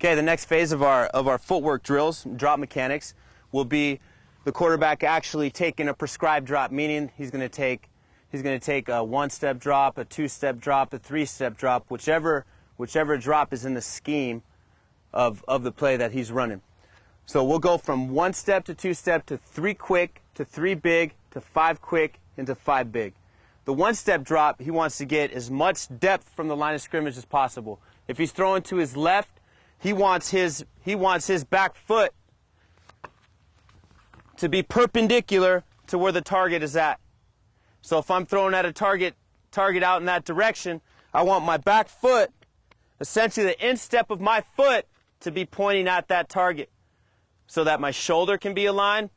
Okay, the next phase of our footwork drills, drop mechanics, will be the quarterback actually taking a prescribed drop, meaning he's going to take a one-step drop, a two-step drop, a three-step drop, whichever drop is in the scheme of the play that he's running. So we'll go from one step to two step to three quick to three big to five quick into five big. The one-step drop, he wants to get as much depth from the line of scrimmage as possible. If he's throwing to his left, he wants his back foot to be perpendicular to where the target is at. So if I'm throwing at a target out in that direction, I want my back foot, essentially the instep of my foot, to be pointing at that target so that my shoulder can be aligned,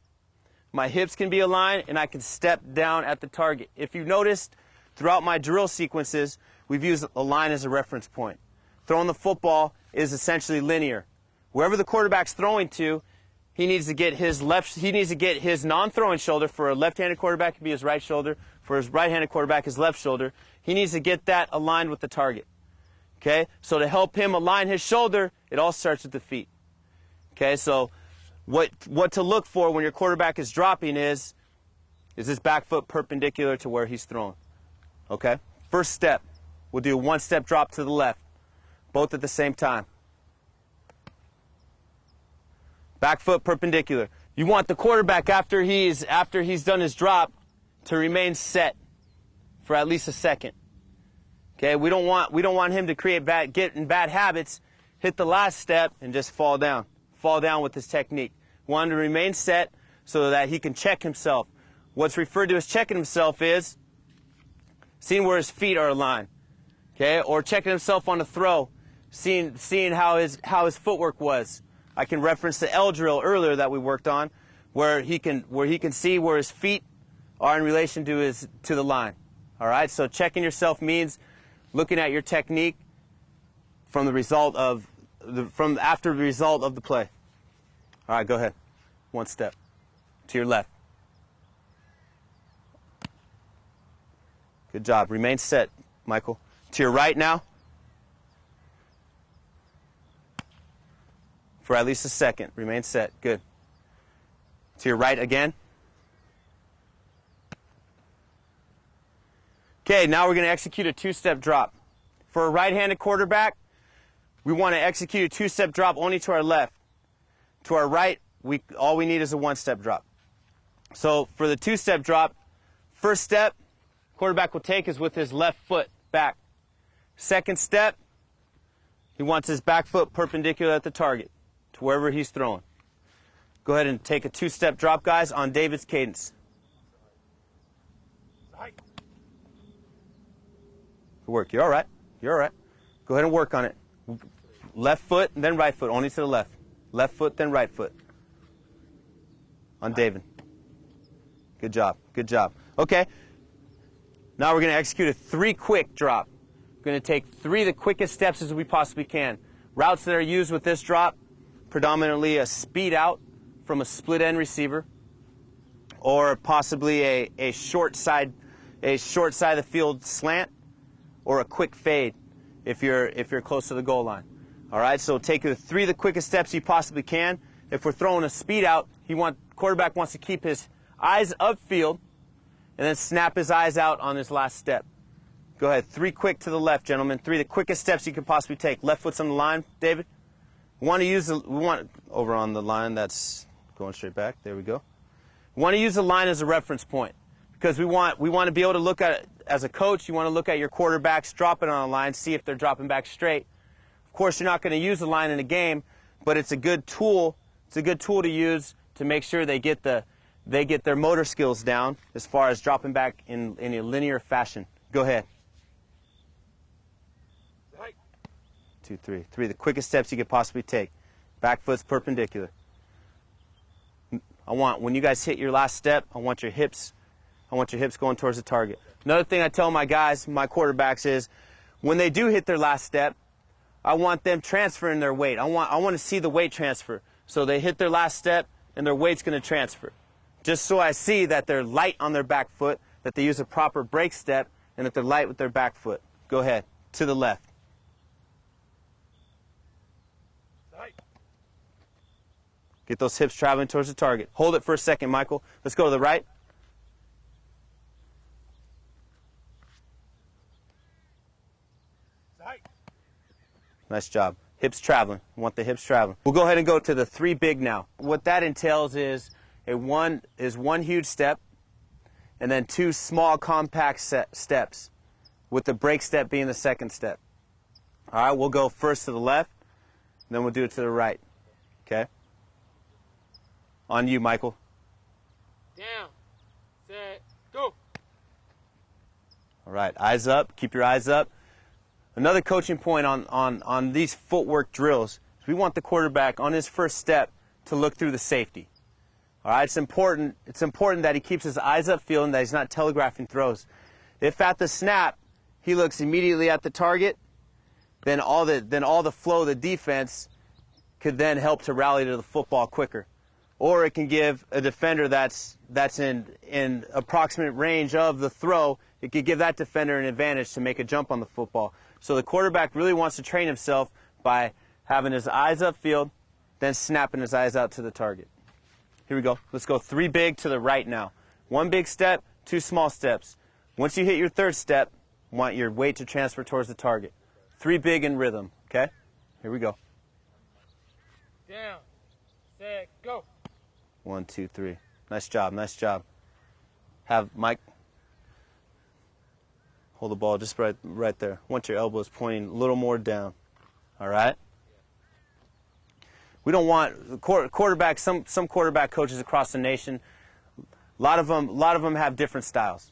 my hips can be aligned, and I can step down at the target. If you've noticed, throughout my drill sequences, we've used a line as a reference point. Throwing the football is essentially linear. Wherever the quarterback's throwing to, he needs to get his non-throwing shoulder. For a left-handed quarterback, it could be his right shoulder. For his right-handed quarterback, his left shoulder. He needs to get that aligned with the target. Okay? So to help him align his shoulder, it all starts with the feet. Okay? So what to look for when your quarterback is dropping is his back foot perpendicular to where he's throwing. Okay? First step, we'll do a one-step drop to the left, both at the same time. Back foot perpendicular. You want the quarterback after he's done his drop to remain set for at least a second. Okay, we don't want him to get in bad habits, hit the last step and just fall down with his technique. We want him to remain set so that he can check himself. What's referred to as checking himself is seeing where his feet are aligned. Okay, or checking himself on the throw, seeing how his footwork was. I can reference the L drill earlier that we worked on, where he can see where his feet are in relation to the line. All right. So checking yourself means looking at your technique from after the result of the play. All right. Go ahead. One step to your left. Good job. Remain set, Michael. To your right now. For at least a second. Remain set. Good. To your right again. Okay, now we're going to execute a two-step drop. For a right-handed quarterback, we want to execute a two-step drop only to our left. To our right, all we need is a one-step drop. So for the two-step drop, first step, quarterback will take is with his left foot back. Second step, he wants his back foot perpendicular at the target, to wherever he's throwing. Go ahead and take a two-step drop, guys, on David's cadence. Good work. You're all right. You're all right. Go ahead and work on it. Left foot, and then right foot, only to the left. Left foot, then right foot. On David. Good job. Good job. Okay. Now we're going to execute a three-quick drop. We're going to take three of the quickest steps as we possibly can. Routes that are used with this drop, predominantly a speed out from a split end receiver, or possibly a short side of the field slant, or a quick fade if you're close to the goal line. All right, so take the three of the quickest steps you possibly can. If we're throwing a speed out, quarterback wants to keep his eyes upfield and then snap his eyes out on his last step. Go ahead, three quick to the left, gentlemen. Three of the quickest steps you could possibly take. Left foot's on the line, David. We want over on the line that's going straight back. There we go. We want to use the line as a reference point because we want to be able to look at it as a coach. You want to look at your quarterbacks dropping on a line, see if they're dropping back straight. Of course, you're not going to use the line in a game, but it's a good tool. It's a good tool to use to make sure they get their motor skills down as far as dropping back in a linear fashion. Go ahead. 2, 3. 3, the quickest steps you could possibly take. Back foot's perpendicular. When you guys hit your last step, I want your hips going towards the target. Another thing I tell my guys, my quarterbacks, is when they do hit their last step, I want them transferring their weight. I want to see the weight transfer. So they hit their last step and their weight's going to transfer. Just so I see that they're light on their back foot, that they use a proper break step, and that they're light with their back foot. Go ahead. To the left. Get those hips traveling towards the target. Hold it for a second, Michael. Let's go to the right. Nice job. Hips traveling. Want the hips traveling. We'll go ahead and go to the 3 big now. What that entails is one huge step and then 2 small compact steps, with the break step being the second step. All right, we'll go first to the left, and then we'll do it to the right. Okay? On you, Michael. Down, set, go. All right, eyes up. Keep your eyes up. Another coaching point on these footwork drills is we want the quarterback on his first step to look through the safety. All right, it's important that he keeps his eyes upfield and that he's not telegraphing throws. If at the snap he looks immediately at the target, then all the flow of the defense could then help to rally to the football quicker. Or it can give a defender that's in approximate range of the throw, it could give that defender an advantage to make a jump on the football. So the quarterback really wants to train himself by having his eyes upfield, then snapping his eyes out to the target. Here we go. Let's go 3 big to the right now. 1 big step, 2 small steps. Once you hit your 3rd step, want your weight to transfer towards the target. 3 big in rhythm, okay? Here we go. Down, set, go. 1, 2, 3. Nice job, nice job. Have Mike hold the ball just right there. Want your elbows pointing a little more down. All right? We don't want quarterbacks. Some quarterback coaches across the nation, a lot of them have different styles.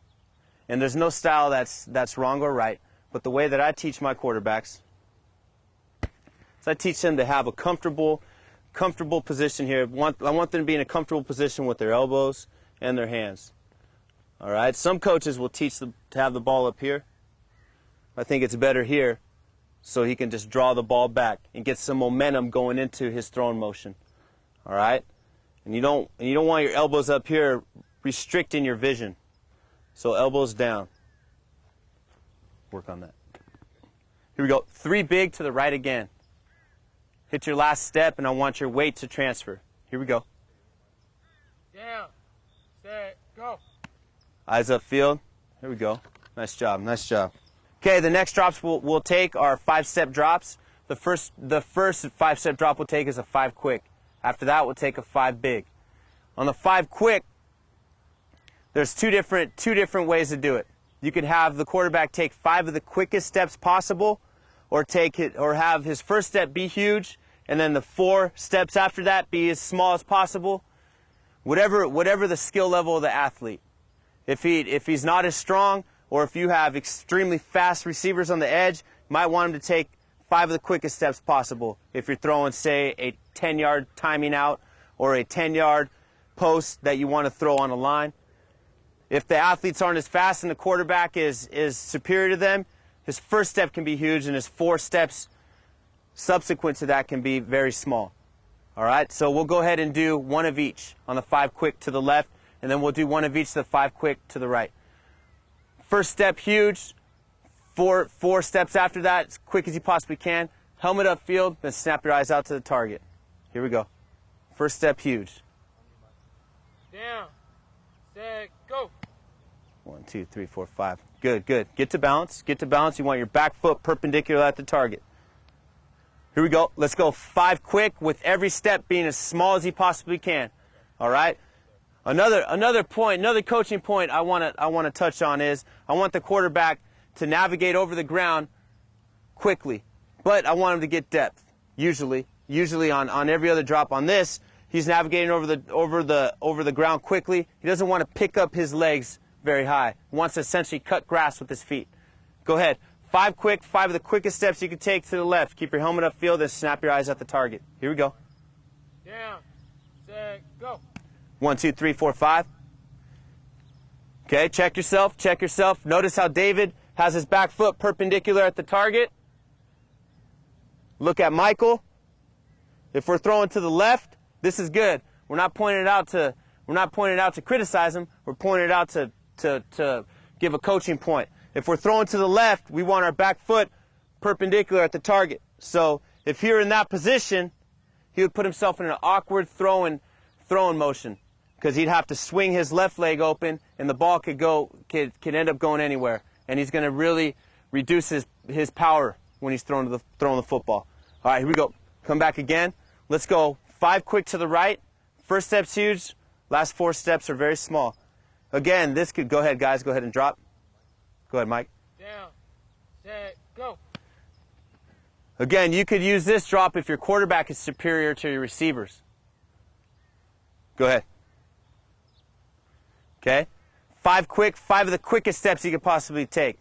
And there's no style that's wrong or right, but the way that I teach my quarterbacks is I teach them to have a comfortable position here. I want them to be in a comfortable position with their elbows and their hands. All right? Some coaches will teach them to have the ball up here. I think it's better here so he can just draw the ball back and get some momentum going into his throwing motion. All right? And you don't want your elbows up here restricting your vision. So elbows down. Work on that. Here we go. 3 big to the right again. Hit your last step, and I want your weight to transfer. Here we go. Down, set, go. Eyes upfield. Here we go. Nice job, nice job. Okay, the next drops we'll take are 5-step drops. The first 5-step drop we'll take is a 5 quick. After that, we'll take a 5 big. On the 5 quick, there's two different ways to do it. You could have the quarterback take 5 of the quickest steps possible, or have his first step be huge, and then the 4 steps after that be as small as possible. Whatever the skill level of the athlete. If he's not as strong, or if you have extremely fast receivers on the edge, you might want him to take 5 of the quickest steps possible. If you're throwing, say, a 10-yard timing out or a 10-yard post that you want to throw on a line. If the athletes aren't as fast and the quarterback is superior to them, his first step can be huge, and his 4 steps subsequent to that can be very small. All right, so we'll go ahead and do 1 of each on the 5 quick to the left, and then we'll do 1 of each to the 5 quick to the right. First step huge, 4 steps after that, as quick as you possibly can. Helmet upfield, then snap your eyes out to the target. Here we go. First step huge. Down, set, go. 1, 2, 3, 4, 5. Good, good. Get to balance. Get to balance. You want your back foot perpendicular at the target. Here we go. Let's go 5 quick with every step being as small as you possibly can. All right? Another point, another coaching point I want to touch on is I want the quarterback to navigate over the ground quickly, but I want him to get depth. Usually on every other drop. On this, he's navigating over the ground quickly. He doesn't want to pick up his legs very high. He wants to essentially cut grass with his feet. Go ahead. 5 quick, 5 of the quickest steps you can take to the left. Keep your helmet upfield and snap your eyes at the target. Here we go. Down, set, go. 1, 2, 3, 4, 5. Okay, check yourself, check yourself. Notice how David has his back foot perpendicular at the target. Look at Michael. If we're throwing to the left, this is good. We're not pointing it out to criticize him. We're pointing it out to give a coaching point. If we're throwing to the left, we want our back foot perpendicular at the target. So if you're in that position, he would put himself in an awkward throwing motion because he'd have to swing his left leg open and the ball could end up going anywhere. And he's going to really reduce his power when he's throwing the football. All right, here we go. Come back again. Let's go 5 quick to the right. First step's huge. Last 4 steps are very small. Again, this could, go ahead, guys. Go ahead and drop. Go ahead, Mike. Down, set, go. Again, you could use this drop if your quarterback is superior to your receivers. Go ahead. Okay? 5 of the quickest steps you could possibly take.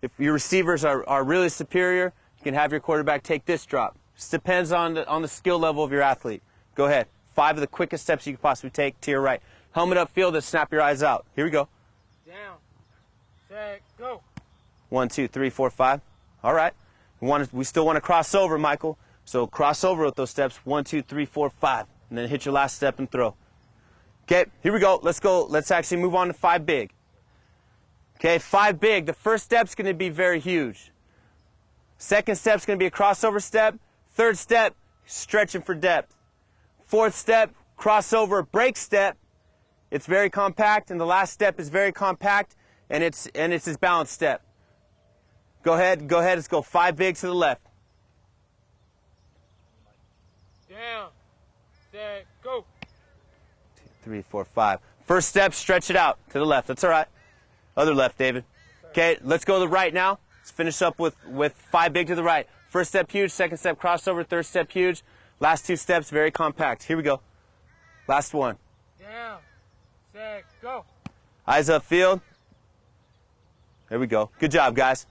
If your receivers are really superior, you can have your quarterback take this drop. Just depends on the skill level of your athlete. Go ahead. 5 of the quickest steps you could possibly take to your right. Helmet upfield and snap your eyes out. Here we go. Down, set, go. 1, 2, 3, 4, 5. All right. We still want to cross over, Michael. So cross over with those steps. 1, 2, 3, 4, 5. And then hit your last step and throw. Okay, here we go. Let's go. Let's actually move on to 5 big. Okay, 5 big. The first step's going to be very huge. Second step's going to be a crossover step. Third step, stretching for depth. Fourth step, crossover break step. It's very compact, and the last step is very compact, and it's his balance step. Go ahead. Let's go 5 big to the left. Down, set, go. 2, 3, 4, 5. First step, stretch it out to the left. That's all right. Other left, David. Okay, let's go to the right now. Let's finish up with 5 big to the right. First step huge, second step crossover, third step huge. Last 2 steps very compact. Here we go. Last one. Down, set, go. Eyes upfield. There we go. Good job, guys.